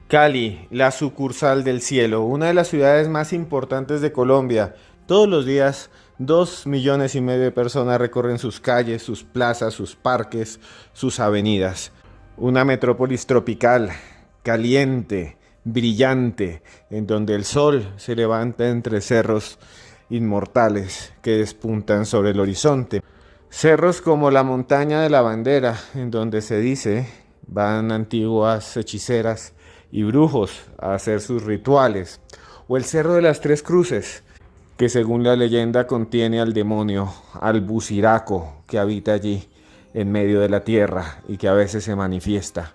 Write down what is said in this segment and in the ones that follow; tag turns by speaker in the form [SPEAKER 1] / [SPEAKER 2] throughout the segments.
[SPEAKER 1] Cali, la sucursal del cielo, una de las ciudades más importantes de Colombia. Todos los días, 2,5 millones de personas recorren sus calles, sus plazas, sus parques, sus avenidas. Una metrópolis tropical, caliente, brillante, en donde el sol se levanta entre cerros inmortales que despuntan sobre el horizonte. Cerros como la montaña de la bandera, en donde se dice van antiguas hechiceras y brujos a hacer sus rituales, o el Cerro de las Tres Cruces, que según la leyenda contiene al demonio, al Buciraco, que habita allí en medio de la tierra y que a veces se manifiesta.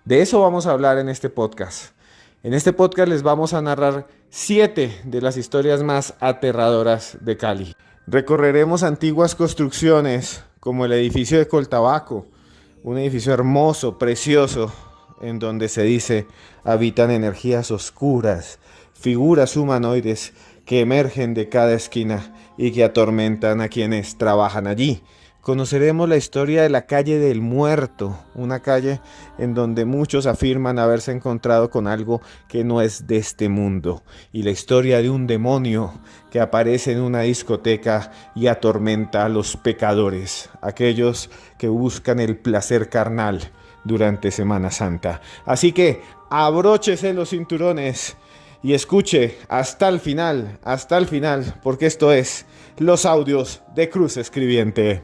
[SPEAKER 1] De eso vamos a hablar en este podcast. En este podcast les vamos a narrar 7 de las historias más aterradoras de Cali. Recorreremos antiguas construcciones como el edificio de Coltabaco, un edificio hermoso, precioso, en donde se dice habitan energías oscuras, figuras humanoides que emergen de cada esquina y que atormentan a quienes trabajan allí. Conoceremos la historia de la calle del Muerto, una calle en donde muchos afirman haberse encontrado con algo que no es de este mundo, y la historia de un demonio que aparece en una discoteca y atormenta a los pecadores, aquellos que buscan el placer carnal durante Semana Santa. Así que abróchese los cinturones y escuche hasta el final, porque esto es Los Audios de Cruz Escribiente.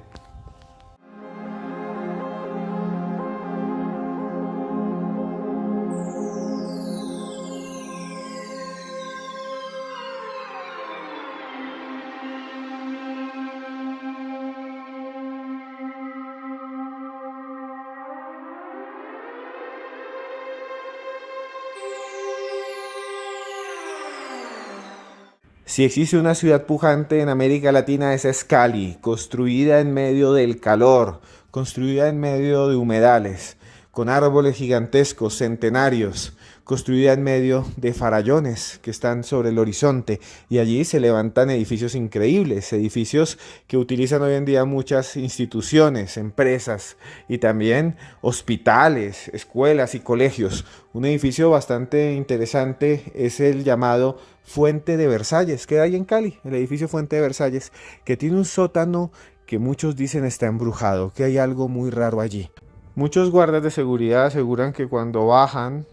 [SPEAKER 1] Si existe una ciudad pujante en América Latina, esa es Cali, construida en medio del calor, construida en medio de humedales, con árboles gigantescos, centenarios, construida en medio de farallones que están sobre el horizonte, y allí se levantan edificios increíbles, edificios que utilizan hoy en día muchas instituciones, empresas y también hospitales, escuelas y colegios. Un edificio bastante interesante es el llamado Fuente de Versalles, que hay en Cali, el edificio Fuente de Versalles, que tiene un sótano que muchos dicen está embrujado, que hay algo muy raro allí. Muchos guardas de seguridad aseguran que cuando bajan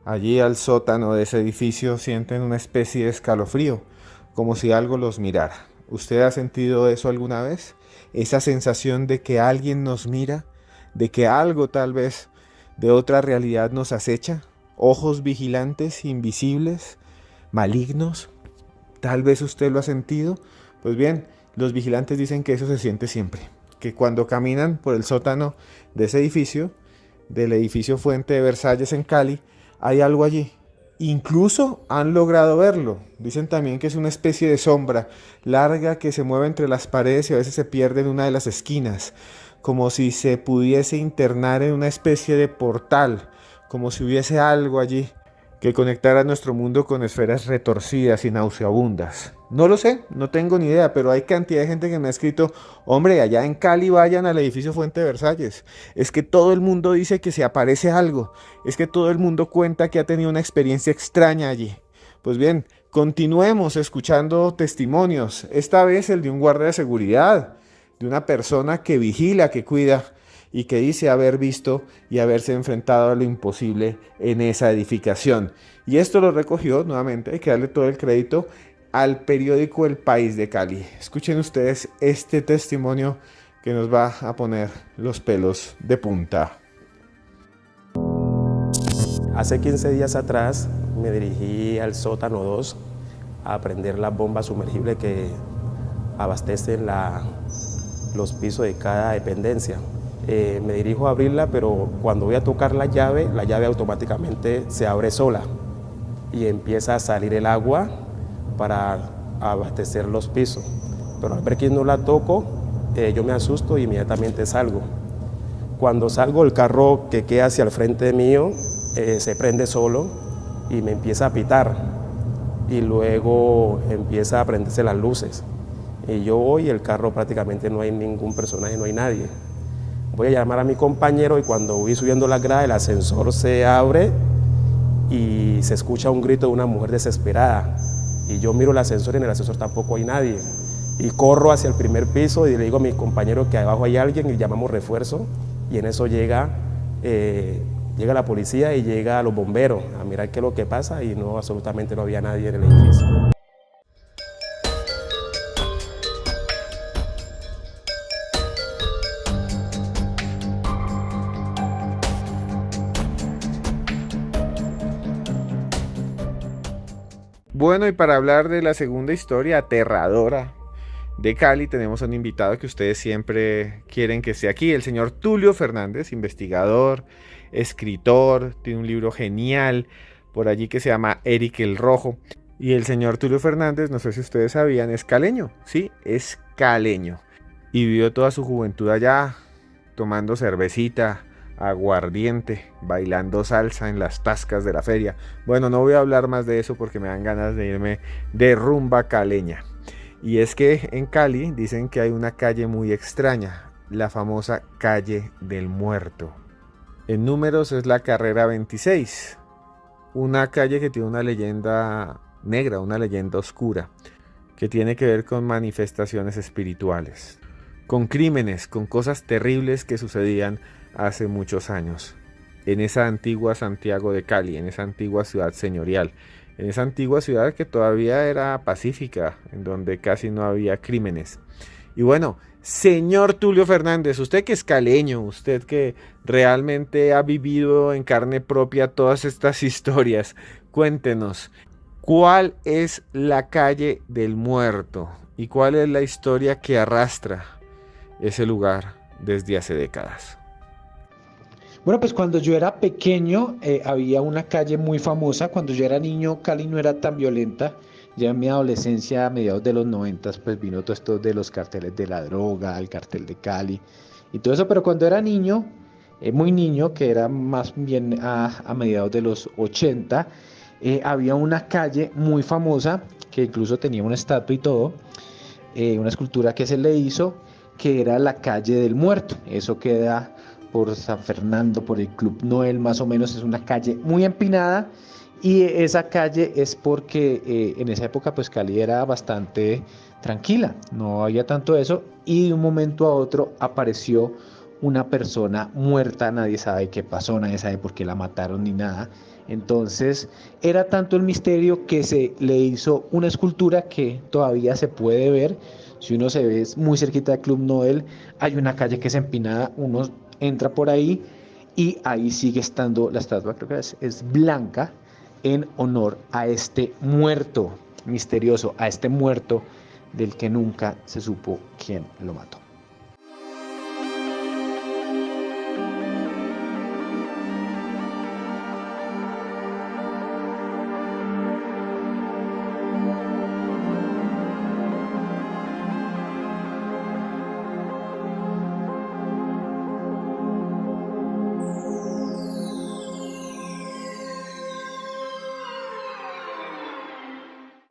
[SPEAKER 1] allí al sótano de ese edificio sienten una especie de escalofrío, como si algo los mirara. ¿Usted ha sentido eso alguna vez? Esa sensación de que alguien nos mira, de que algo tal vez de otra realidad nos acecha, ojos vigilantes, invisibles, malignos. Tal vez usted lo ha sentido. Pues bien, los vigilantes dicen que eso se siente siempre, que cuando caminan por el sótano de ese edificio, del edificio Fuente de Versalles en Cali, hay algo allí. Incluso han logrado verlo. Dicen también que es una especie de sombra larga que se mueve entre las paredes y a veces se pierde en una de las esquinas, como si se pudiese internar en una especie de portal, como si hubiese algo allí que conectara nuestro mundo con esferas retorcidas y nauseabundas. No lo sé, no tengo ni idea, pero hay cantidad de gente que me ha escrito: hombre, allá en Cali vayan al edificio Fuente de Versalles. Es que todo el mundo dice que se aparece algo, es que todo el mundo cuenta que ha tenido una experiencia extraña allí. Pues bien, continuemos escuchando testimonios, esta vez el de un guardia de seguridad, de una persona que vigila, que cuida y que dice haber visto y haberse enfrentado a lo imposible en esa edificación. Y esto lo recogió, nuevamente hay que darle todo el crédito, al periódico El País de Cali. Escuchen ustedes este testimonio que nos va a poner los pelos de punta.
[SPEAKER 2] Hace 15 días atrás me dirigí al sótano 2 a prender las bombas sumergibles que abastecen los pisos de cada dependencia. Me dirijo a abrirla, pero cuando voy a tocar la llave automáticamente se abre sola y empieza a salir el agua para abastecer los pisos. Pero al ver que no la toco, yo me asusto y inmediatamente salgo. Cuando salgo, el carro que queda hacia el frente mío se prende solo y me empieza a pitar, y luego empieza a prenderse las luces. Y yo voy y el carro prácticamente no hay ningún personaje, no hay nadie. Voy a llamar a mi compañero y cuando voy subiendo la grada el ascensor se abre y se escucha un grito de una mujer desesperada. Y yo miro el ascensor y en el ascensor tampoco hay nadie. Y corro hacia el primer piso y le digo a mi compañero que abajo hay alguien y llamamos refuerzo. Y en eso llega la policía y llega los bomberos a mirar qué es lo que pasa y no, absolutamente no había nadie en el edificio.
[SPEAKER 1] Bueno, y para hablar de la segunda historia aterradora de Cali, tenemos a un invitado que ustedes siempre quieren que esté aquí, el señor Tulio Fernández, investigador, escritor, tiene un libro genial por allí que se llama Eric el Rojo. Y el señor Tulio Fernández, no sé si ustedes sabían, es caleño, sí, es caleño. Y vivió toda su juventud allá, tomando cervecita, aguardiente, bailando salsa en las tascas de la feria. Bueno, no voy a hablar más de eso porque me dan ganas de irme de rumba caleña. Y es que en Cali dicen que hay una calle muy extraña, la famosa calle del Muerto. En números es la carrera 26, una calle que tiene una leyenda negra, una leyenda oscura, que tiene que ver con manifestaciones espirituales, con crímenes, con cosas terribles que sucedían hace muchos años, en esa antigua Santiago de Cali, en esa antigua ciudad señorial, en esa antigua ciudad que todavía era pacífica, en donde casi no había crímenes. Y bueno, señor Tulio Fernández, usted que es caleño, usted que realmente ha vivido en carne propia todas estas historias, cuéntenos, ¿cuál es la calle del Muerto y cuál es la historia que arrastra ese lugar desde hace décadas?
[SPEAKER 3] Bueno, pues cuando yo era pequeño había una calle muy famosa. Cuando yo era niño, Cali no era tan violenta. Ya en mi adolescencia, a mediados de los 90, pues vino todo esto de los carteles de la droga, el cartel de Cali y todo eso. Pero cuando era niño, muy niño, que era más bien a mediados de los 80, había una calle muy famosa que incluso tenía una estatua y todo, una escultura que se le hizo, que era la calle del Muerto. Eso queda por San Fernando, por el Club Noel, más o menos. Es una calle muy empinada y esa calle es porque en esa época pues Cali era bastante tranquila, no había tanto eso, y de un momento a otro apareció una persona muerta. Nadie sabe qué pasó, nadie sabe por qué la mataron ni nada. Entonces era tanto el misterio que se le hizo una escultura que todavía se puede ver. Si uno se ve muy cerquita del Club Noel, hay una calle que es empinada, uno entra por ahí y ahí sigue estando la estatua, creo que es blanca, en honor a este muerto misterioso, a este muerto del que nunca se supo quién lo mató.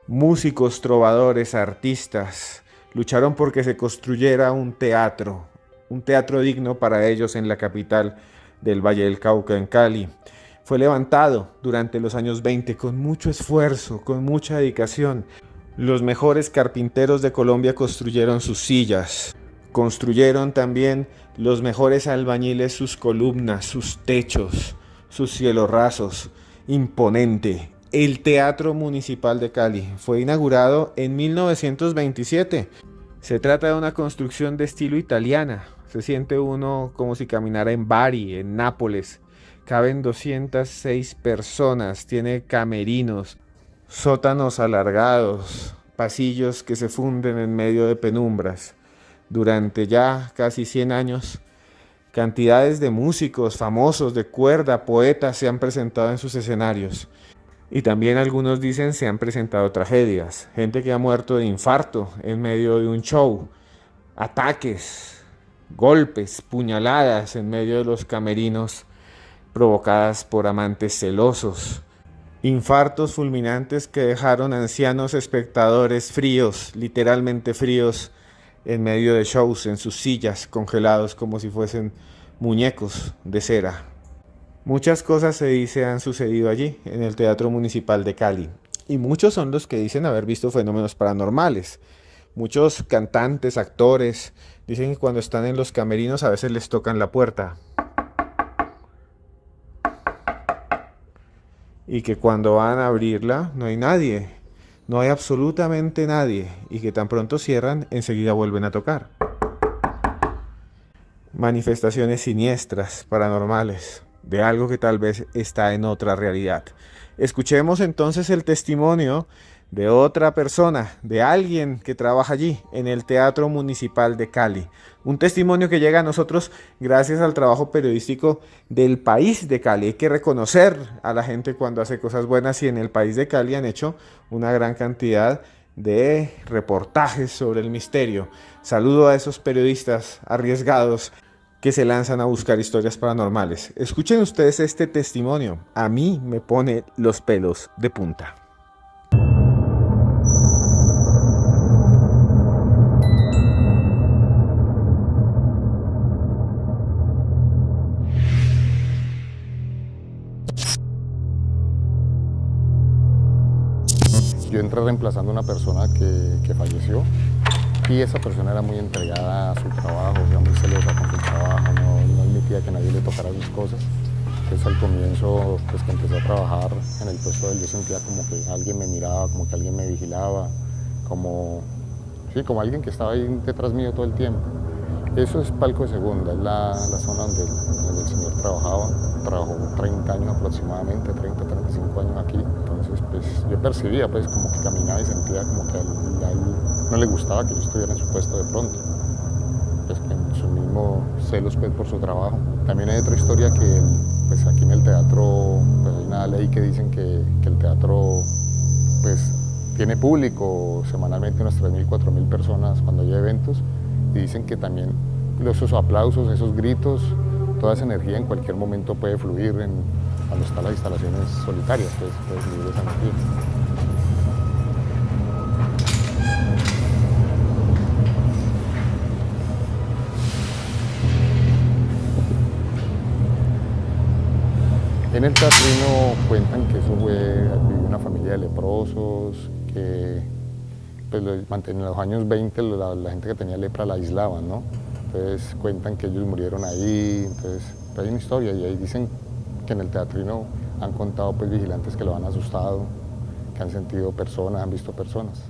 [SPEAKER 1] Músicos, trovadores, artistas lucharon porque se construyera un teatro digno para ellos en la capital del Valle del Cauca, en Cali. Fue levantado durante los años 20 con mucho esfuerzo, con mucha dedicación. Los mejores carpinteros de Colombia construyeron sus sillas, construyeron también los mejores albañiles sus columnas, sus techos, sus cielos rasos. Imponente. El Teatro Municipal de Cali fue inaugurado en 1927. Se trata de una construcción de estilo italiana. Se siente uno como si caminara en Bari, en Nápoles. Caben 206 personas, tiene camerinos, sótanos alargados, pasillos que se funden en medio de penumbras. Durante ya casi 100 años, cantidades de músicos famosos de cuerda, poetas se han presentado en sus escenarios. Y también algunos dicen se han presentado tragedias, gente que ha muerto de infarto en medio de un show, ataques, golpes, puñaladas en medio de los camerinos provocadas por amantes celosos, infartos fulminantes que dejaron ancianos espectadores fríos, literalmente fríos, en medio de shows en sus sillas, congelados como si fuesen muñecos de cera. Muchas cosas se dice han sucedido allí, en el Teatro Municipal de Cali. Y muchos son los que dicen haber visto fenómenos paranormales. Muchos cantantes, actores, dicen que cuando están en los camerinos a veces les tocan la puerta. Y que cuando van a abrirla no hay nadie, no hay absolutamente nadie. Y que tan pronto cierran, enseguida vuelven a tocar. Manifestaciones siniestras, paranormales, de algo que tal vez está en otra realidad. Escuchemos entonces el testimonio de otra persona, de alguien que trabaja allí, en el Teatro Municipal de Cali. Un testimonio que llega a nosotros gracias al trabajo periodístico del país de Cali. Hay que reconocer a la gente cuando hace cosas buenas, y en el país de Cali han hecho una gran cantidad de reportajes sobre el misterio. Saludo a esos periodistas arriesgados que se lanzan a buscar historias paranormales. Escuchen ustedes este testimonio. A mí me pone los pelos de punta.
[SPEAKER 4] Yo entré reemplazando a una persona que falleció, y esa persona era muy entregada a su trabajo, era muy celosa con su trabajo, no admitía que nadie le tocara sus cosas. Entonces al comienzo, pues que empecé a trabajar en el puesto de él, yo sentía como que alguien me miraba, como que alguien me vigilaba, como alguien que estaba ahí detrás mío todo el tiempo. Eso es Palco de Segunda, es la zona donde el señor trabajaba. Trabajó 30 años aproximadamente, 35 años aquí. Entonces pues yo percibía pues como que caminaba y sentía como que a él no le gustaba que yo estuviera en su puesto de pronto. Pues que en su mismo celos pues, por su trabajo. También hay otra historia que pues aquí en el teatro pues, hay una ley que dicen que el teatro pues tiene público semanalmente, unas 3.000, 4.000 personas cuando hay eventos. Y dicen que también esos aplausos, esos gritos, toda esa energía en cualquier momento puede fluir cuando están las instalaciones solitarias, pues puede fluir esa energía. En el teatrino cuentan que eso vivió una familia de leprosos, que pues en los años 20 la gente que tenía lepra la aislaban, ¿no? Entonces cuentan que ellos murieron ahí, entonces hay una historia, y ahí dicen que en el teatrino han contado pues vigilantes que lo han asustado, que han sentido personas, han visto personas.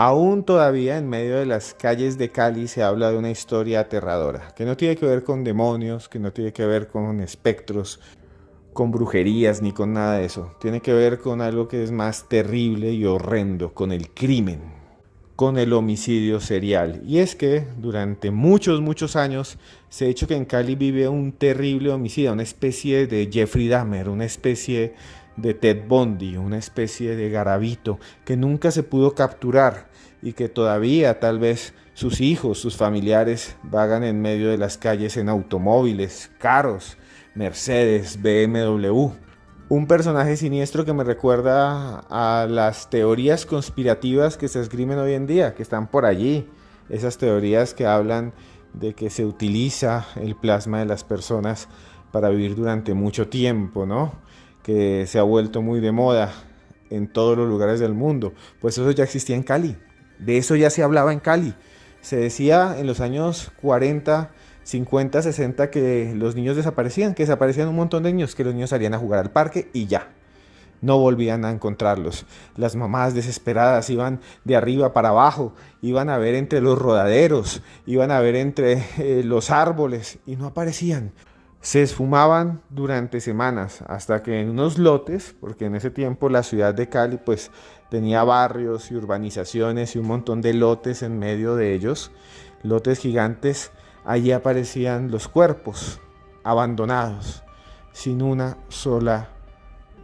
[SPEAKER 1] Aún todavía en medio de las calles de Cali se habla de una historia aterradora, que no tiene que ver con demonios, que no tiene que ver con espectros, con brujerías ni con nada de eso. Tiene que ver con algo que es más terrible y horrendo, con el crimen, con el homicidio serial. Y es que durante muchos años se ha dicho que en Cali vive un terrible homicida, una especie de Jeffrey Dahmer, una especie de Ted Bundy, una especie de Garavito que nunca se pudo capturar, y que todavía tal vez sus hijos, sus familiares vagan en medio de las calles en automóviles caros, Mercedes, BMW. Un personaje siniestro que me recuerda a las teorías conspirativas que se esgrimen hoy en día, que están por allí. Esas teorías que hablan de que se utiliza el plasma de las personas para vivir durante mucho tiempo, ¿no? Que se ha vuelto muy de moda en todos los lugares del mundo. Pues eso ya existía en Cali. De eso ya se hablaba en Cali. Se decía en los años 40, 50, 60 que los niños desaparecían, que desaparecían un montón de niños, que los niños salían a jugar al parque y ya. No volvían a encontrarlos. Las mamás desesperadas iban de arriba para abajo, iban a ver entre los rodaderos, iban a ver entre los árboles y no aparecían. Se esfumaban durante semanas hasta que en unos lotes, porque en ese tiempo la ciudad de Cali pues tenía barrios y urbanizaciones y un montón de lotes en medio de ellos, lotes gigantes. Allí aparecían los cuerpos abandonados, sin una sola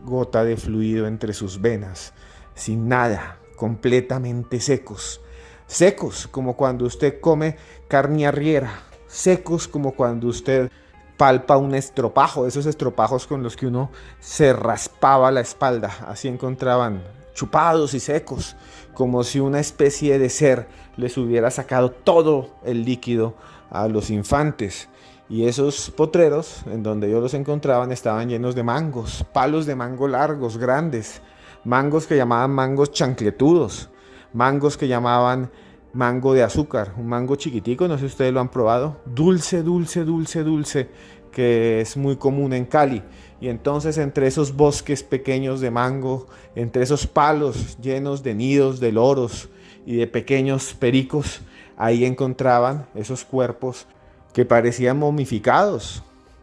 [SPEAKER 1] gota de fluido entre sus venas, sin nada, completamente secos. Secos como cuando usted come carne arriera, secos como cuando usted palpa un estropajo, esos estropajos con los que uno se raspaba la espalda. Así encontraban, chupados y secos, como si una especie de ser les hubiera sacado todo el líquido a los infantes. Y esos potreros en donde yo los encontraban estaban llenos de mangos, palos de mango largos, grandes, mangos que llamaban mangos chancletudos, mangos que llamaban mango de azúcar, un mango chiquitico, no sé si ustedes lo han probado, dulce, dulce, dulce, dulce, que es muy común en Cali. Y entonces entre esos bosques pequeños de mango, entre esos palos llenos de nidos de loros y de pequeños pericos, ahí encontraban esos cuerpos que parecían momificados,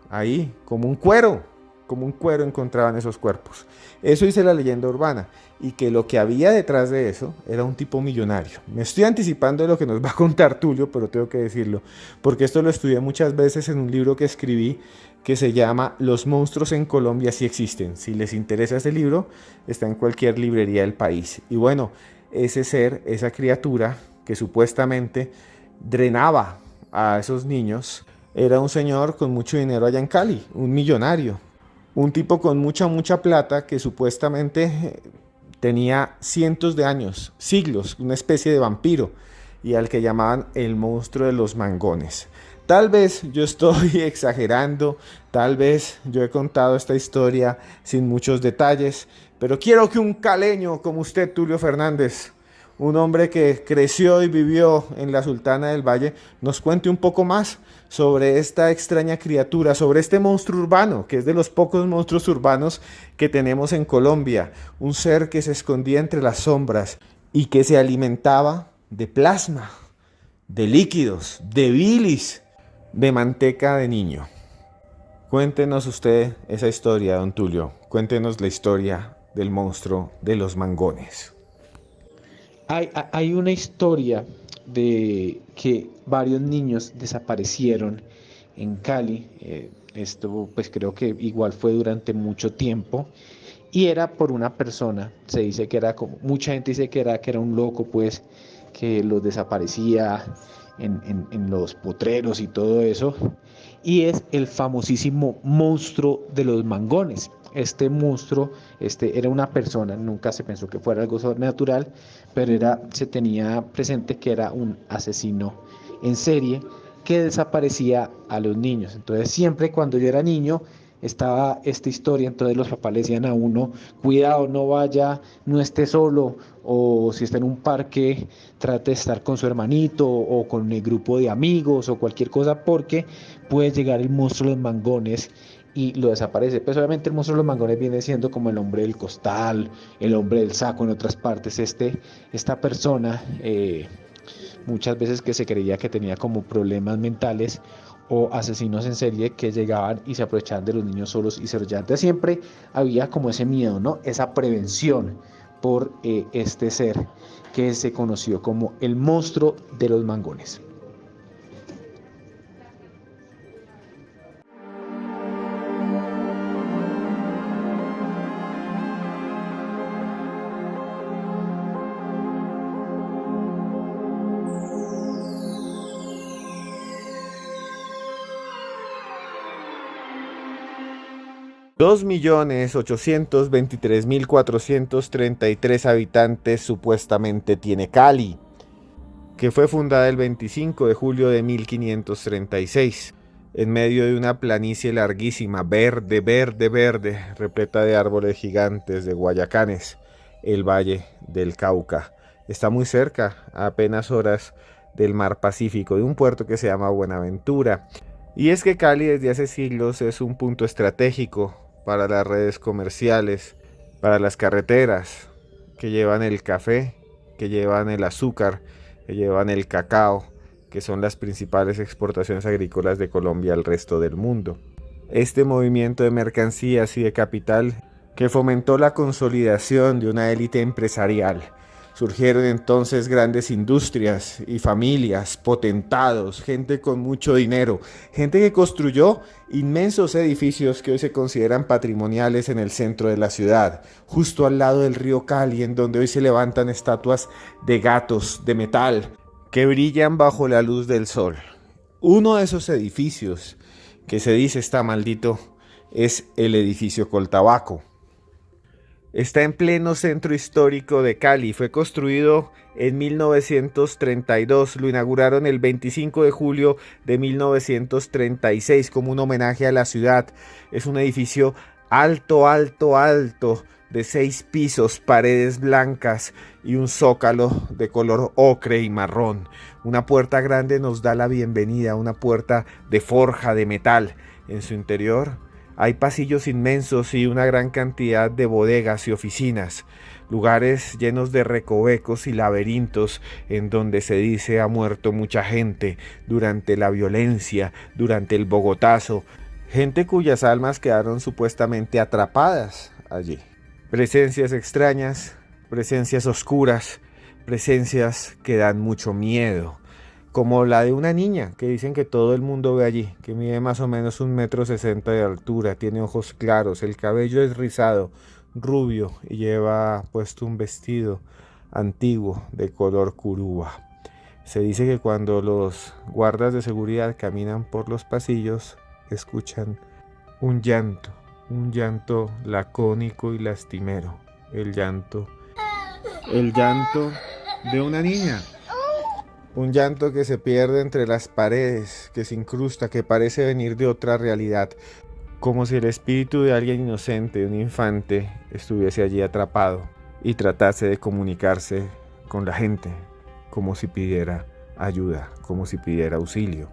[SPEAKER 1] ahí, como un cuero encontraban esos cuerpos. Eso dice la leyenda urbana, y que lo que había detrás de eso era un tipo millonario. Me estoy anticipando de lo que nos va a contar Tulio, pero tengo que decirlo, porque esto lo estudié muchas veces en un libro que escribí que se llama Los monstruos en Colombia sí existen. Si les interesa ese libro, está en cualquier librería del país. Y bueno, ese ser, esa criatura que supuestamente drenaba a esos niños, era un señor con mucho dinero allá en Cali, un millonario, un tipo con mucha plata que supuestamente tenía cientos de años, siglos, una especie de vampiro, y al que llamaban el monstruo de los mangones. Tal vez yo estoy exagerando, tal vez yo he contado esta historia sin muchos detalles, pero quiero que un caleño como usted, Tulio Fernández, un hombre que creció y vivió en la Sultana del Valle, nos cuente un poco más sobre esta extraña criatura, sobre este monstruo urbano, que es de los pocos monstruos urbanos que tenemos en Colombia, un ser que se escondía entre las sombras y que se alimentaba de plasma, de líquidos, de bilis, de manteca de niño. Cuéntenos usted esa historia, don Tulio, cuéntenos la historia del monstruo de los mangones.
[SPEAKER 3] Hay una historia de que varios niños desaparecieron en Cali. Esto pues creo que igual fue durante mucho tiempo y era por una persona. Se dice que era como, mucha gente dice que era un loco, pues, que los desaparecía en los potreros y todo eso. Y es el famosísimo monstruo de los mangones. Este monstruo era una persona, nunca se pensó que fuera algo sobrenatural, pero se tenía presente que era un asesino en serie que desaparecía a los niños. Entonces siempre cuando yo era niño estaba esta historia, entonces los papás le decían a uno, cuidado, no vaya, no esté solo, o si está en un parque, trate de estar con su hermanito o con el grupo de amigos o cualquier cosa, porque puede llegar el monstruo de los mangones y lo desaparece. Pues obviamente el monstruo de los mangones viene siendo como el hombre del costal, el hombre del saco en otras partes. Esta persona, muchas veces que se creía que tenía como problemas mentales o asesinos en serie que llegaban y se aprovechaban de los niños solos y se los llevaban. Entonces siempre había como ese miedo, ¿no? Esa prevención por este ser que se conoció como el monstruo de los mangones.
[SPEAKER 1] $2.823.433 habitantes supuestamente tiene Cali, que fue fundada el 25 de julio de 1536, en medio de una planicie larguísima, verde, verde, verde, repleta de árboles gigantes, de guayacanes, el Valle del Cauca. Está muy cerca, a apenas horas del mar Pacífico, de un puerto que se llama Buenaventura. Y es que Cali desde hace siglos es un punto estratégico para las redes comerciales, para las carreteras que llevan el café, que llevan el azúcar, que llevan el cacao, que son las principales exportaciones agrícolas de Colombia al resto del mundo. Este movimiento de mercancías y de capital que fomentó la consolidación de una élite empresarial. Surgieron entonces grandes industrias y familias, potentados, gente con mucho dinero, gente que construyó inmensos edificios que hoy se consideran patrimoniales en el centro de la ciudad, justo al lado del río Cali, en donde hoy se levantan estatuas de gatos de metal que brillan bajo la luz del sol. Uno de esos edificios que se dice está maldito es el edificio Coltabaco. Está en pleno centro histórico de Cali, fue construido en 1932, lo inauguraron el 25 de julio de 1936 como un homenaje a la ciudad. Es un edificio alto, de 6 pisos, paredes blancas y un zócalo de color ocre y marrón. Una puerta grande nos da la bienvenida, una puerta de forja de metal. En su interior hay pasillos inmensos y una gran cantidad de bodegas y oficinas, lugares llenos de recovecos y laberintos en donde se dice ha muerto mucha gente durante la violencia, durante el Bogotazo, gente cuyas almas quedaron supuestamente atrapadas allí. Presencias extrañas, presencias oscuras, presencias que dan mucho miedo. Como la de una niña que dicen que todo el mundo ve allí, que mide más o menos 1,60 m de altura, tiene ojos claros, el cabello es rizado, rubio y lleva puesto un vestido antiguo de color curuba. Se dice que cuando los guardas de seguridad caminan por los pasillos, escuchan un llanto lacónico y lastimero, el llanto de una niña. Un llanto que se pierde entre las paredes, que se incrusta, que parece venir de otra realidad, como si el espíritu de alguien inocente, de un infante, estuviese allí atrapado y tratase de comunicarse con la gente, como si pidiera ayuda, como si pidiera auxilio.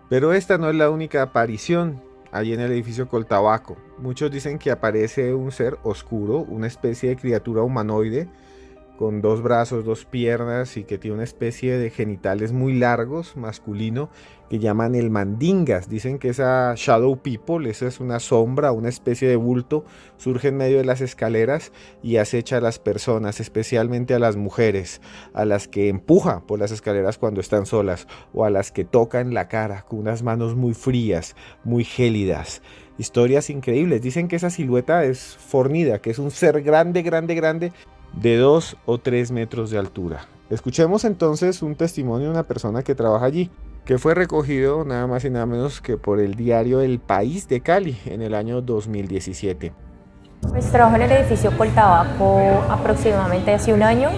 [SPEAKER 1] Pero esta no es la única aparición allí en el edificio Coltabaco. Muchos dicen que aparece un ser oscuro, una especie de criatura humanoide con 2 brazos, 2 piernas y que tiene una especie de genitales muy largos, masculino, que llaman el mandingas. Dicen que esa shadow people, esa es una sombra, una especie de bulto, surge en medio de las escaleras y acecha a las personas, especialmente a las mujeres, a las que empuja por las escaleras cuando están solas o a las que toca en la cara con unas manos muy frías, muy gélidas. Historias increíbles. Dicen que esa silueta es fornida, que es un ser grande, de 2 o 3 metros de altura. Escuchemos entonces un testimonio de una persona que trabaja allí, que fue recogido nada más y nada menos que por el diario El País de Cali en el año 2017.
[SPEAKER 5] Pues trabajo en el edificio Coltabaco aproximadamente hace un año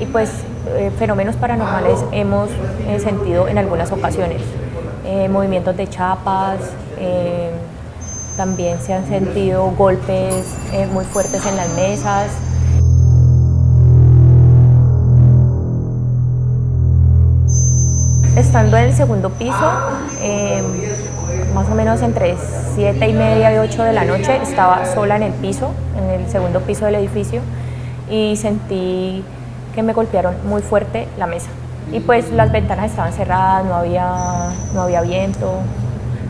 [SPEAKER 5] y pues fenómenos paranormales hemos sentido en algunas ocasiones. Movimientos de chapas, también se han sentido golpes muy fuertes en las mesas. Estando en el segundo piso, más o menos entre 7:30 y 8 de la noche, estaba sola en el piso, en el segundo piso del edificio, y sentí que me golpearon muy fuerte la mesa. Y pues las ventanas estaban cerradas, no había viento,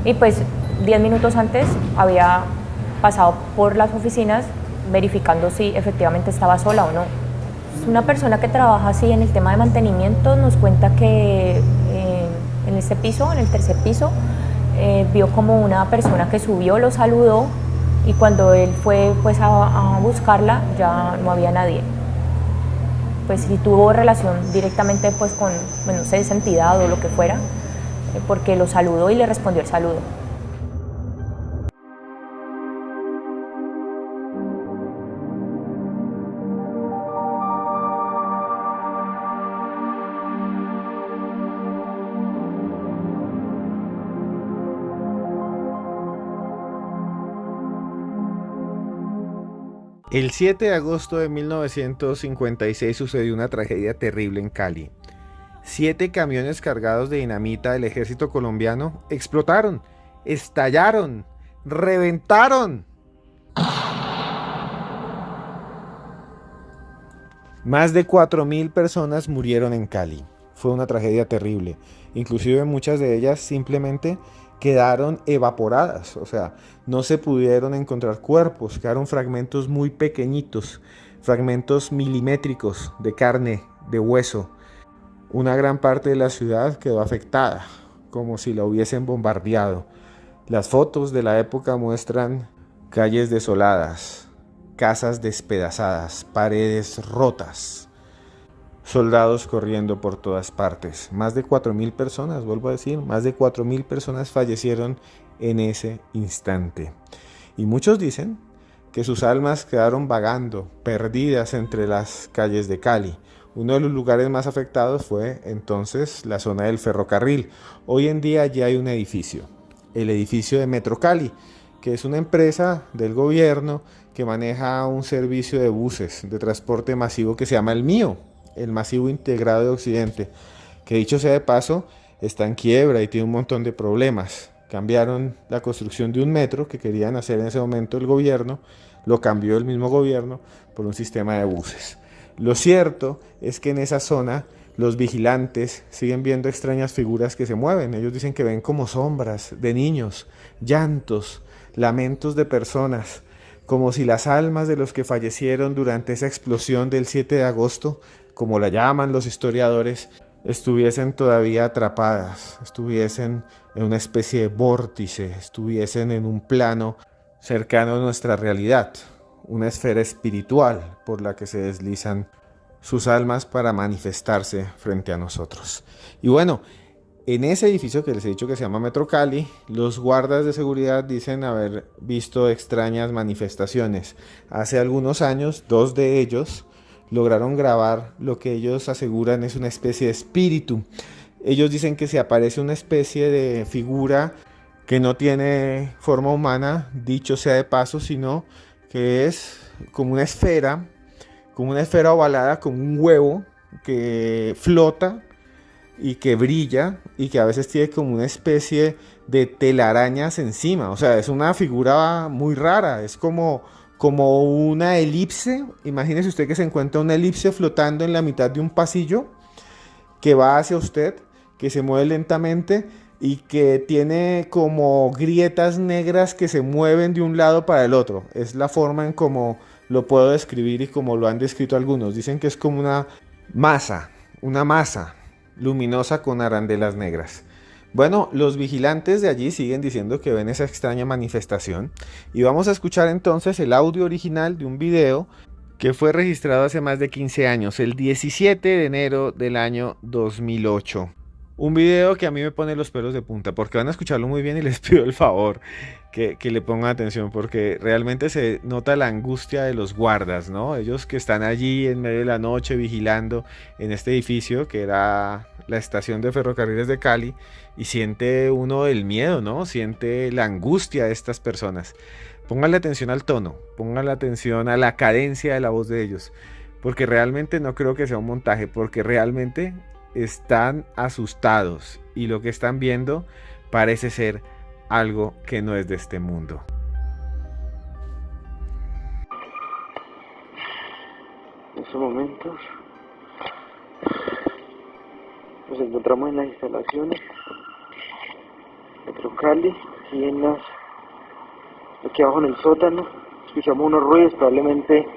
[SPEAKER 5] y pues 10 minutos antes había pasado por las oficinas verificando si efectivamente estaba sola o no. Una persona que trabaja así en el tema de mantenimiento nos cuenta que en este piso, en el tercer piso, vio como una persona que subió, lo saludó y cuando él fue pues a buscarla ya no había nadie. Pues si tuvo relación directamente pues con, no sé, esa entidad o lo que fuera, porque lo saludó y le respondió el saludo.
[SPEAKER 1] El 7 de agosto de 1956 sucedió una tragedia terrible en Cali. 7 camiones cargados de dinamita del ejército colombiano explotaron, estallaron, reventaron. Más de 4.000 personas murieron en Cali. Fue una tragedia terrible. Inclusive muchas de ellas simplemente quedaron evaporadas, o sea, no se pudieron encontrar cuerpos, quedaron fragmentos muy pequeñitos, fragmentos milimétricos de carne, de hueso. Una gran parte de la ciudad quedó afectada, como si la hubiesen bombardeado. Las fotos de la época muestran calles desoladas, casas despedazadas, paredes rotas, soldados corriendo por todas partes. Más de 4.000 personas, vuelvo a decir, más de 4.000 personas fallecieron en ese instante. Y muchos dicen que sus almas quedaron vagando, perdidas entre las calles de Cali. Uno de los lugares más afectados fue entonces la zona del ferrocarril. Hoy en día ya hay un edificio, el edificio de Metro Cali, que es una empresa del gobierno que maneja un servicio de buses de transporte masivo que se llama el MIO, el Masivo Integrado de Occidente, que dicho sea de paso, está en quiebra y tiene un montón de problemas. Cambiaron la construcción de un metro que querían hacer en ese momento el gobierno, lo cambió el mismo gobierno por un sistema de buses. Lo cierto es que en esa zona los vigilantes siguen viendo extrañas figuras que se mueven. Ellos dicen que ven como sombras de niños, llantos, lamentos de personas, como si las almas de los que fallecieron durante esa explosión del 7 de agosto, como la llaman los historiadores, estuviesen todavía atrapadas, estuviesen en una especie de vórtice, estuviesen en un plano cercano a nuestra realidad, una esfera espiritual por la que se deslizan sus almas para manifestarse frente a nosotros. Y bueno, en ese edificio que les he dicho que se llama Metro Cali, los guardas de seguridad dicen haber visto extrañas manifestaciones. Hace algunos años, 2 de ellos lograron grabar lo que ellos aseguran es una especie de espíritu. Ellos dicen que se aparece una especie de figura que no tiene forma humana, dicho sea de paso, sino que es como una esfera ovalada, como un huevo que flota y que brilla y que a veces tiene como una especie de telarañas encima. O sea, es una figura muy rara, es como una elipse. Imagínese usted que se encuentra una elipse flotando en la mitad de un pasillo que va hacia usted, que se mueve lentamente y que tiene como grietas negras que se mueven de un lado para el otro. Es la forma en cómo lo puedo describir y como lo han descrito algunos. Dicen que es como una masa luminosa con arandelas negras. Bueno, los vigilantes de allí siguen diciendo que ven esa extraña manifestación y vamos a escuchar entonces el audio original de un video que fue registrado hace más de 15 años, el 17 de enero del año 2008. Un video que a mí me pone los pelos de punta porque van a escucharlo muy bien y les pido el favor que le pongan atención porque realmente se nota la angustia de los guardas, ¿no? Ellos que están allí en medio de la noche vigilando en este edificio que era la estación de ferrocarriles de Cali y siente uno el miedo, ¿no? Siente la angustia de estas personas. Pónganle atención al tono, pónganle atención a la cadencia de la voz de ellos porque realmente no creo que sea un montaje, porque realmente están asustados y lo que están viendo parece ser algo que no es de este mundo.
[SPEAKER 6] En estos momentos nos encontramos en las instalaciones de Metro Cali y aquí abajo en el sótano escuchamos unos ruidos, probablemente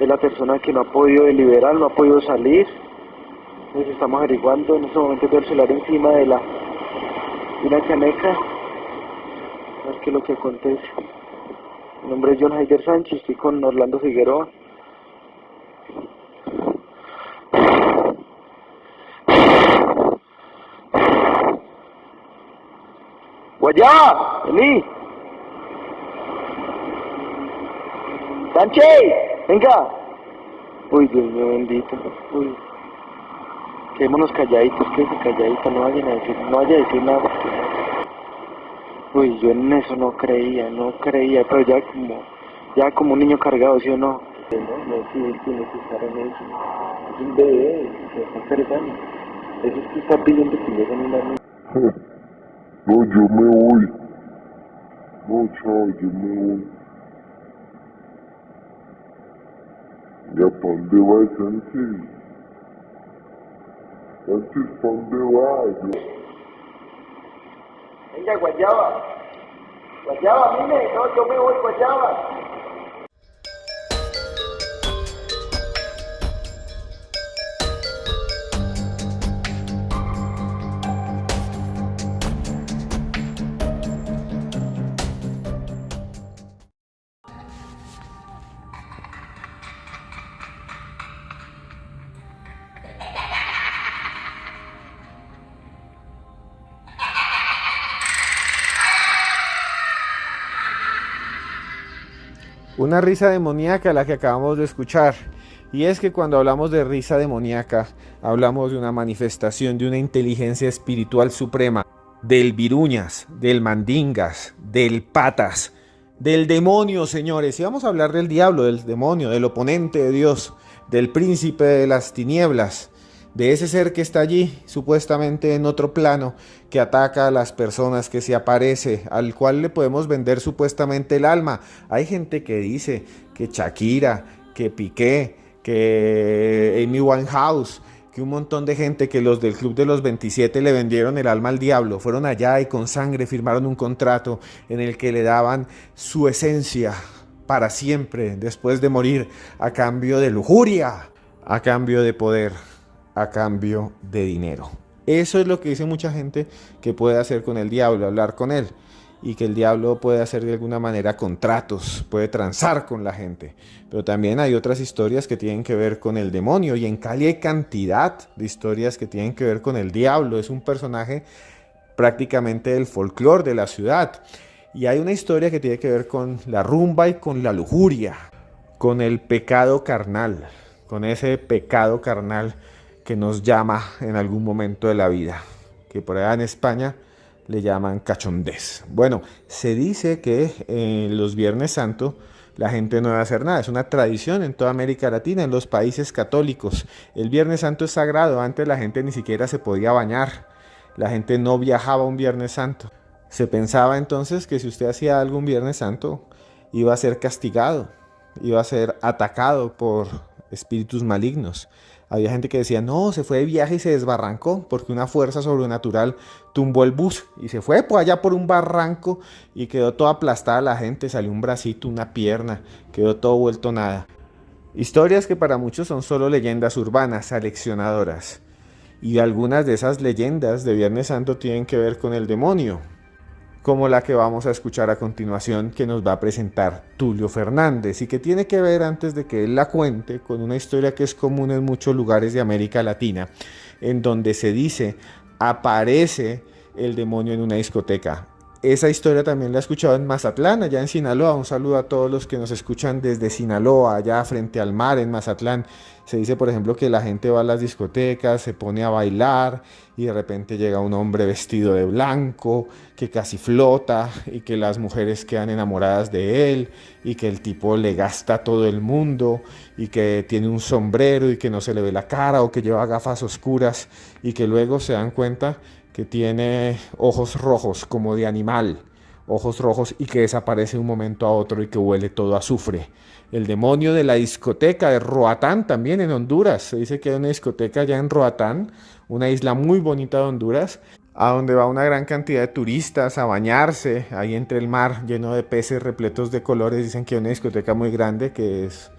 [SPEAKER 6] de la persona que no ha podido deliberar, no ha podido salir. Entonces estamos averiguando. En este momento veo el celular encima de una caneca, a ver qué es lo que acontece. Mi nombre es John Heider Sánchez, estoy con Orlando Figueroa. ¡Guayá! ¡Vení! ¡Sánchez! ¡Venga! Uy, Dios mío bendito. Uy. Quedémonos calladitos, quédese calladito, no vaya a decir nada. Uy, yo en eso no creía, pero ya como un niño cargado, ¿sí o no? No, sí, él tiene que estar en eso. Es un bebé, se está estresando. Eso es que está pidiendo que le den una niña.
[SPEAKER 7] No, yo me voy. No, chao, yo me voy. ¿Ya para dónde va Sánchez? Sánchez, ¿para dónde va?
[SPEAKER 6] Oiga, Guayaba. Guayaba, mire, no, yo me voy, Guayaba.
[SPEAKER 1] Una risa demoníaca la que acabamos de escuchar. Y es que cuando hablamos de risa demoníaca, hablamos de una manifestación de una inteligencia espiritual suprema, del viruñas, del mandingas, del patas, del demonio, señores. Y vamos a hablar del diablo, del demonio, del oponente de Dios, del príncipe de las tinieblas, de ese ser que está allí, supuestamente en otro plano, que ataca a las personas, que se aparece, al cual le podemos vender supuestamente el alma. Hay gente que dice que Shakira, que Piqué, que Amy Winehouse, que un montón de gente, que los del Club de los 27 le vendieron el alma al diablo, fueron allá y con sangre firmaron un contrato en el que le daban su esencia para siempre, después de morir, a cambio de lujuria, a cambio de poder, a cambio de dinero. Eso es lo que dice mucha gente que puede hacer con el diablo, hablar con él, y que el diablo puede hacer de alguna manera contratos, puede transar con la gente. Pero también hay otras historias que tienen que ver con el demonio, y en Cali hay cantidad de historias que tienen que ver con el diablo. Es un personaje prácticamente del folclore de la ciudad. Y hay una historia que tiene que ver con la rumba y con la lujuria, con el pecado carnal, con ese pecado carnal que nos llama en algún momento de la vida, que por allá en España le llaman cachondez. Bueno, se dice que los Viernes Santos la gente no debe hacer nada. Es una tradición en toda América Latina, en los países católicos. El Viernes Santo es sagrado. Antes la gente ni siquiera se podía bañar. La gente no viajaba un Viernes Santo. Se pensaba entonces que si usted hacía algo un Viernes Santo, iba a ser castigado, iba a ser atacado por espíritus malignos. Había gente que decía, no, se fue de viaje y se desbarrancó porque una fuerza sobrenatural tumbó el bus y se fue por allá por un barranco y quedó toda aplastada la gente, salió un bracito, una pierna, quedó todo vuelto nada. Historias que para muchos son solo leyendas urbanas, aleccionadoras. Y algunas de esas leyendas de Viernes Santo tienen que ver con el demonio, como la que vamos a escuchar a continuación, que nos va a presentar Tulio Fernández, y que tiene que ver, antes de que él la cuente, con una historia que es común en muchos lugares de América Latina, en donde se dice, aparece el demonio en una discoteca. Esa historia también la he escuchado en Mazatlán, allá en Sinaloa. Un saludo a todos los que nos escuchan desde Sinaloa, allá frente al mar en Mazatlán. Se dice, por ejemplo, que la gente va a las discotecas, se pone a bailar y de repente llega un hombre vestido de blanco que casi flota y que las mujeres quedan enamoradas de él y que el tipo le gasta todo el mundo y que tiene un sombrero y que no se le ve la cara o que lleva gafas oscuras y que luego se dan cuenta que tiene ojos rojos como de animal, ojos rojos, y que desaparece de un momento a otro y que huele todo a azufre. El demonio de la discoteca de Roatán, también en Honduras. Se dice que hay una discoteca allá en Roatán, una isla muy bonita de Honduras, a donde va una gran cantidad de turistas a bañarse, ahí entre el mar lleno de peces repletos de colores. Dicen que hay una discoteca muy grande, que es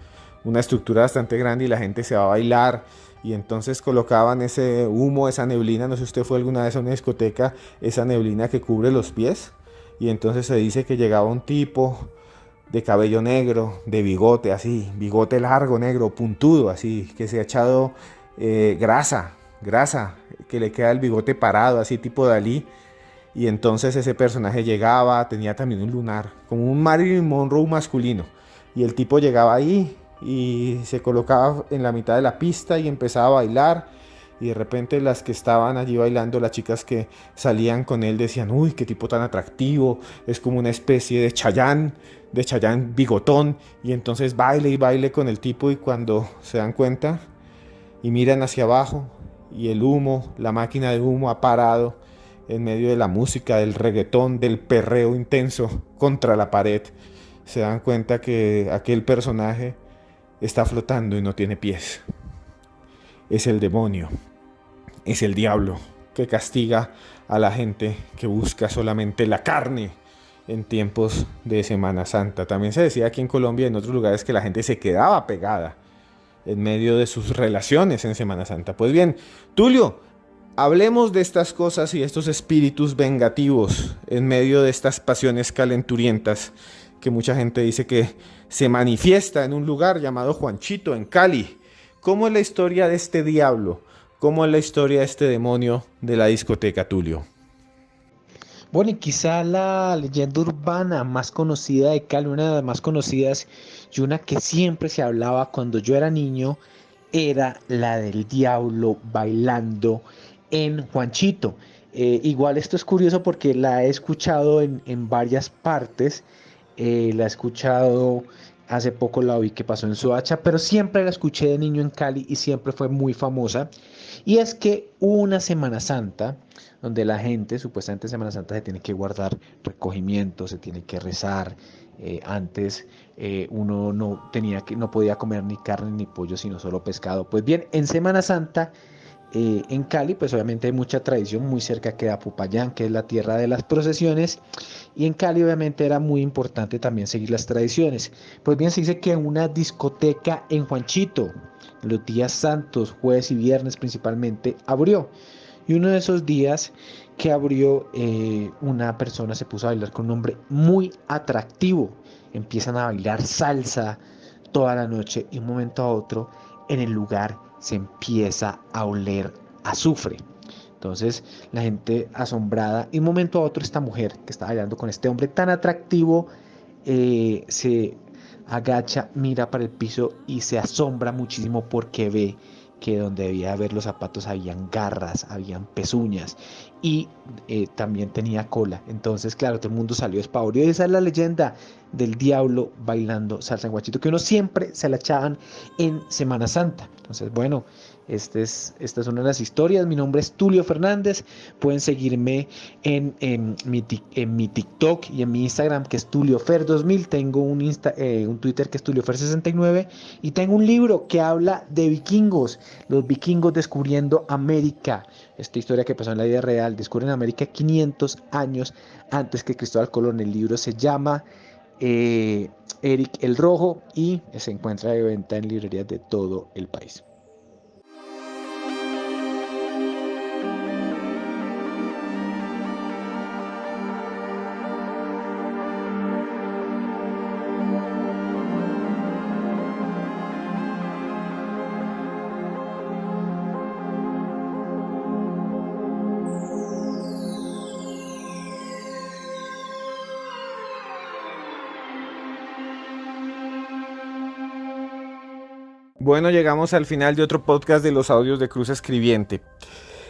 [SPEAKER 1] una estructura bastante grande, y la gente se va a bailar. Y entonces colocaban ese humo, esa neblina, no sé si usted fue alguna vez a una discoteca, esa neblina que cubre los pies. Y entonces se dice que llegaba un tipo de cabello negro, de bigote así, bigote largo, negro, puntudo así, que se ha echado grasa, que le queda el bigote parado, así tipo Dalí. Y entonces ese personaje llegaba, tenía también un lunar, como un Marilyn Monroe masculino. Y el tipo llegaba ahí y se colocaba en la mitad de la pista y empezaba a bailar, y de repente las que estaban allí bailando, las chicas que salían con él, decían, uy, qué tipo tan atractivo, es como una especie de Chayanne bigotón, y entonces baile y baile con el tipo, y cuando se dan cuenta y miran hacia abajo y el humo, la máquina de humo ha parado en medio de la música, del reggaetón, del perreo intenso contra la pared, se dan cuenta que aquel personaje está flotando y no tiene pies. Es el demonio, es el diablo, que castiga a la gente que busca solamente la carne en tiempos de Semana Santa. También se decía aquí en Colombia y en otros lugares que la gente se quedaba pegada en medio de sus relaciones en Semana Santa. Pues bien, Tulio, hablemos de estas cosas y estos espíritus vengativos en medio de estas pasiones calenturientas que mucha gente dice que se manifiesta en un lugar llamado Juanchito, en Cali. ¿Cómo es la historia de este diablo? ¿Cómo es la historia de este demonio de la discoteca, Tulio?
[SPEAKER 3] Bueno, y quizá la leyenda urbana más conocida de Cali, una de las más conocidas y una que siempre se hablaba cuando yo era niño, era la del diablo bailando en Juanchito. Igual esto es curioso porque la he escuchado en varias partes, la he escuchado, hace poco la oí que pasó en Soacha, pero siempre la escuché de niño en Cali y siempre fue muy famosa. Y es que hubo una Semana Santa donde la gente, supuestamente en Semana Santa se tiene que guardar recogimiento, se tiene que rezar. Antes uno no podía comer ni carne ni pollo, sino solo pescado. Pues bien, en Semana Santa en Cali, pues obviamente hay mucha tradición, muy cerca queda Popayán, que es la tierra de las procesiones, y en Cali obviamente era muy importante también seguir las tradiciones. Pues bien, se dice que una discoteca en Juanchito, los días santos, jueves y viernes principalmente, abrió. Y uno de esos días que abrió, una persona se puso a bailar con un hombre muy atractivo. Empiezan a bailar salsa toda la noche y un momento a otro en el lugar se empieza a oler azufre. Entonces la gente asombrada y un momento a otro esta mujer que está bailando con este hombre tan atractivo se agacha, mira para el piso y se asombra muchísimo porque ve que donde debía haber los zapatos habían garras, habían pezuñas y también tenía cola. Entonces, claro, todo el mundo salió espavorido y esa es la leyenda del diablo bailando salsa en Guachito, que uno siempre se la echaban en Semana Santa. Entonces, bueno, esta es una de las historias. Mi nombre es Tulio Fernández. Pueden seguirme en mi TikTok y en mi Instagram, que es TulioFer2000. Tengo un Twitter que es TulioFer69. Y tengo un libro que habla de vikingos, los vikingos descubriendo América. Esta historia que pasó en la vida real. Descubren América 500 años antes que Cristóbal Colón. El libro se llama Eric el Rojo y se encuentra de venta en librerías de todo el país.
[SPEAKER 1] Bueno, llegamos al final de otro podcast de los audios de Cruz Escribiente.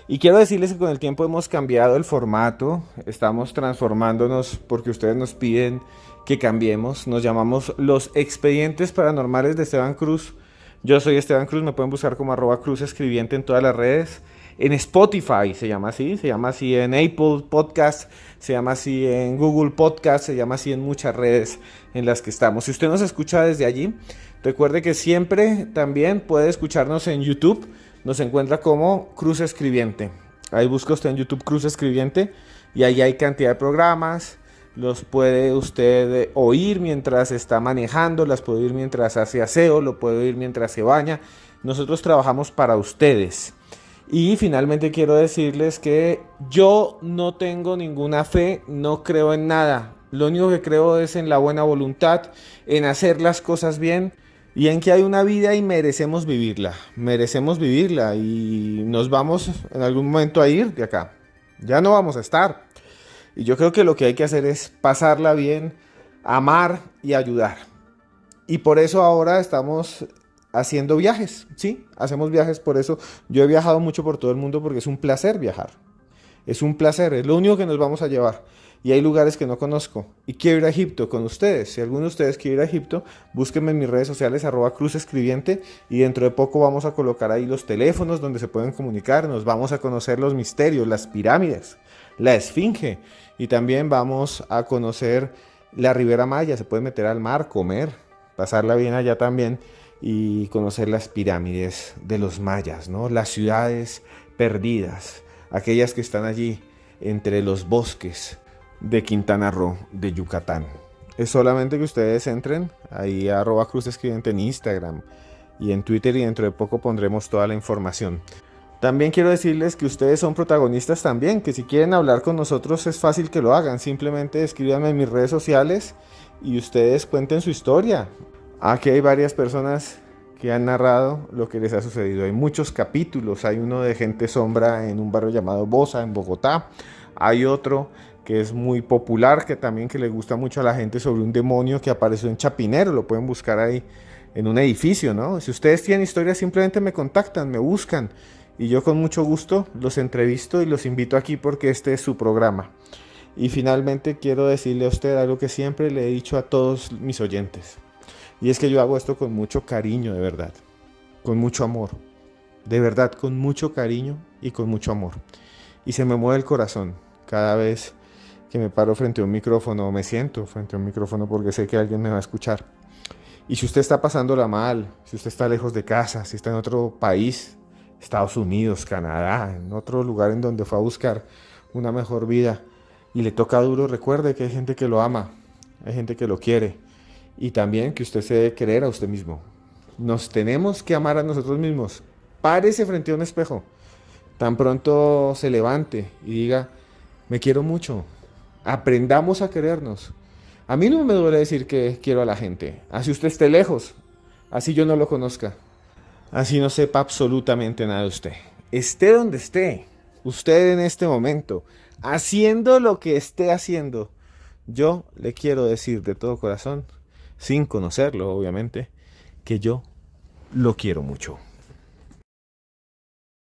[SPEAKER 1] Y quiero decirles que con el tiempo hemos cambiado el formato, estamos transformándonos porque ustedes nos piden que cambiemos. Nos llamamos Los Expedientes Paranormales de Esteban Cruz. Yo soy Esteban Cruz, me pueden buscar como @cruzescribiente en todas las redes. En Spotify se llama así en Apple Podcast, se llama así en Google Podcast, se llama así en muchas redes en las que estamos. Si usted nos escucha desde allí, recuerde que siempre también puede escucharnos en YouTube. Nos encuentra como Cruz Escribiente. Ahí busca usted en YouTube Cruz Escribiente y ahí hay cantidad de programas. Los puede usted oír mientras está manejando, las puede oír mientras hace aseo, lo puede oír mientras se baña. Nosotros trabajamos para ustedes. Y finalmente quiero decirles que yo no tengo ninguna fe, no creo en nada. Lo único que creo es en la buena voluntad, en hacer las cosas bien y en que hay una vida y merecemos vivirla y nos vamos en algún momento a ir de acá. Ya no vamos a estar. Y yo creo que lo que hay que hacer es pasarla bien, amar y ayudar. Y por eso ahora estamos haciendo viajes, ¿sí? Hacemos viajes, por eso yo he viajado mucho por todo el mundo porque es un placer viajar. Es un placer, es lo único que nos vamos a llevar. Y hay lugares que no conozco. Y quiero ir a Egipto con ustedes. Si alguno de ustedes quiere ir a Egipto, búsquenme en mis redes sociales @cruzescribiente y dentro de poco vamos a colocar ahí los teléfonos donde se pueden comunicar. Nos vamos a conocer los misterios, las pirámides, la Esfinge. Y también vamos a conocer la Ribera Maya. Se puede meter al mar, comer, pasarla bien allá también y conocer las pirámides de los mayas, ¿no? Las ciudades perdidas, aquellas que están allí entre los bosques de Quintana Roo, de Yucatán. Es solamente que ustedes entren ahí a @cruzescribiente en Instagram y en Twitter, y dentro de poco pondremos toda la información. También quiero decirles que ustedes son protagonistas también, que si quieren hablar con nosotros es fácil que lo hagan. Simplemente escríbanme en mis redes sociales y ustedes cuenten su historia. Aquí hay varias personas que han narrado lo que les ha sucedido. Hay muchos capítulos. Hay uno de Gente Sombra en un barrio llamado Bosa, en Bogotá. Hay otro que es muy popular, que también que le gusta mucho a la gente, sobre un demonio que apareció en Chapinero. Lo pueden buscar ahí en un edificio, ¿no? Si ustedes tienen historias, simplemente me contactan, me buscan. Y yo con mucho gusto los entrevisto y los invito aquí, porque este es su programa. Y finalmente quiero decirle a usted algo que siempre le he dicho a todos mis oyentes. Y es que yo hago esto con mucho cariño, de verdad. Con mucho amor. De verdad, con mucho cariño y con mucho amor. Y se me mueve el corazón cada vez que me paro frente a un micrófono, o me siento frente a un micrófono, porque sé que alguien me va a escuchar. Y si usted está pasándola mal, si usted está lejos de casa, si está en otro país, Estados Unidos, Canadá, en otro lugar en donde fue a buscar una mejor vida y le toca duro, recuerde que hay gente que lo ama, hay gente que lo quiere, y también que usted se debe querer a usted mismo. Nos tenemos que amar a nosotros mismos. Párese frente a un espejo, tan pronto se levante y diga: me quiero mucho. Aprendamos a querernos. A mí no me duele decir que quiero a la gente, así usted esté lejos, así yo no lo conozca, así no sepa absolutamente nada de usted. Esté donde esté, usted en este momento, haciendo lo que esté haciendo, yo le quiero decir de todo corazón, sin conocerlo obviamente, que yo lo quiero mucho.